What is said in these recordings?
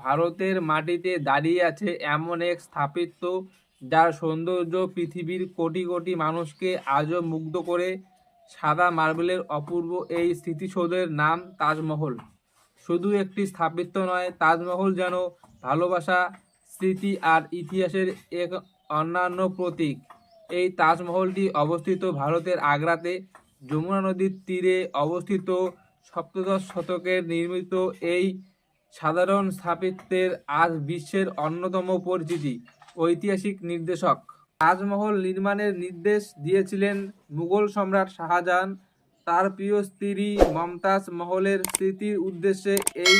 ভারতের মাটিতে দাঁড়িয়ে আছে এমন এক স্থাপত্য যার সৌন্দর্য পৃথিবীর কোটি কোটি মানুষকে আজও মুগ্ধ করে। সাদা মার্বেলের অপূর্ব এই স্মৃতিসৌধের নাম তাজমহল। শুধু একটি স্থাপত্য নয়, তাজমহল যেন ভালোবাসা, স্মৃতি আর ইতিহাসের এক অন্যান্য প্রতীক। এই তাজমহলটি অবস্থিত ভারতের আগ্রাতে। যমুনা নদীর তীরে অবস্থিত। সপ্তদশ শতকের নির্মিত এই সাধারণ স্থাপত্যের আজ বিশ্বের অন্যতম পরিচিতি ঐতিহাসিক নির্দেশক। তাজমহল নির্মাণের নির্দেশ দিয়েছিলেন মুঘল সম্রাট শাহজাহান। তার প্রিয় স্ত্রী মমতাজ মহলের স্মৃতির উদ্দেশ্যে এই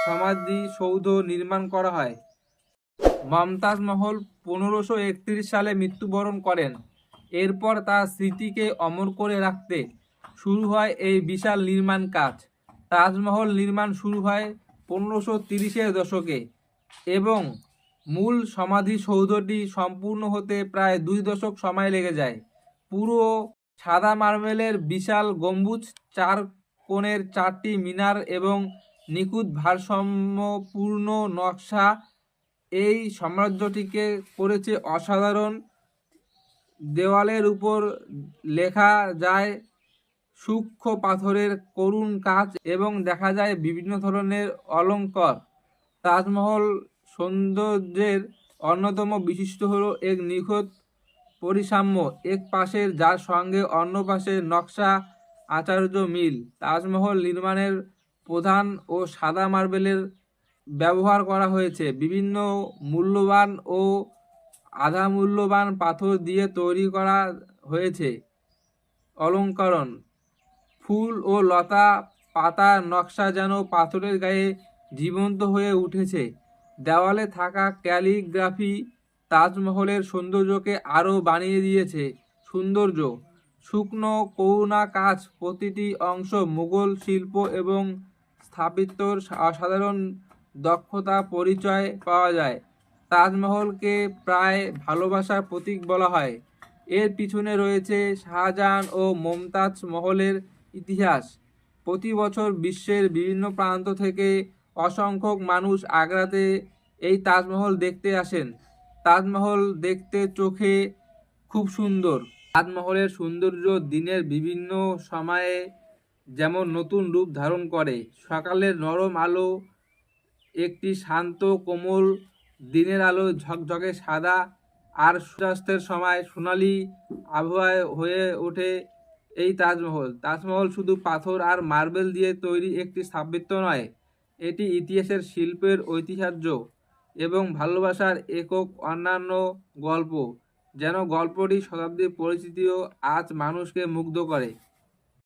সমাধি সৌধ নির্মাণ করা হয়। মমতাজ মহল 1531 সালে মৃত্যুবরণ করেন। এরপর তার স্মৃতিকে অমর করে রাখতে শুরু হয় এই বিশাল নির্মাণ কাজ। তাজমহল নির্মাণ শুরু হয় 1530-এর দশকে এবং মূল সমাধিসৌধটি সম্পূর্ণ হতে প্রায় 2 দশক সময় লেগে যায়। পুরো সাদা মার্বেলের বিশাল গম্বুজ, 4 কোণের 4টি মিনার এবং নিখুঁত ভারসাম্যপূর্ণ নকশা এই সাম্রাজ্যটিকে করেছে অসাধারণ। দেওয়ালের উপর লেখা যায় সূক্ষ্ম পাথরের করুণ কাজ এবং দেখা যায় বিভিন্ন ধরনের অলঙ্কার। তাজমহল সৌন্দর্যের অন্যতম বৈশিষ্ট্য হলো এক নিখুঁত পরিসাম্য, এক পাশের যার সঙ্গে অন্য পাশের নকশা আচার্য মিল। তাজমহল নির্মাণের প্রধান ও সাদা মার্বেলের ব্যবহার করা হয়েছে। বিভিন্ন মূল্যবান ও আধা মূল্যবান পাথর দিয়ে তৈরি করা হয়েছে অলঙ্করণ। ফুল ও লতা পাতার নকশা যেন পাথরের গায়ে জীবন্ত হয়ে উঠেছে। দেওয়ালে থাকা ক্যালিগ্রাফি তাজমহলের সৌন্দর্যকে আরও বানিয়ে দিয়েছে। সৌন্দর্য শুকনো করুণা কাজ, প্রতিটি অংশ মুঘল শিল্প এবং স্থাপত্যর অসাধারণ দক্ষতা পরিচয় পাওয়া যায়। তাজমহলকে প্রায় ভালোবাসার প্রতীক বলা হয়। এর পিছনে রয়েছে শাহজাহান ও মমতাজ মহলের ইতিহাস। প্রতি বছর বিশ্বের বিভিন্ন প্রান্ত থেকে অসংখ্য মানুষ আগ্রাতে এই তাজমহল দেখতে আসেন। তাজমহল দেখতে চোখে খুব সুন্দর। তাজমহলের সৌন্দর্য দিনের বিভিন্ন সময়ে যেমন নতুন রূপ ধারণ করে। সকালের নরম আলো, একটি শান্ত কোমল দিনের আলো ঝকঝকে সাদা, আর সূর্যাস্তের সময় সোনালি আবহাওয়ায় হয়ে ওঠে এই তাজমহল। তাজমহল শুধু পাথর আর মার্বেল দিয়ে তৈরি একটি স্থাপত্য নয়, এটি ইতিহাসের শিল্পের ঐতিহ্য এবং ভালোবাসার একক অন্যান্য গল্প। যেন গল্পটি শতাব্দীর পরিচিতিও আজ মানুষকে মুগ্ধ করে।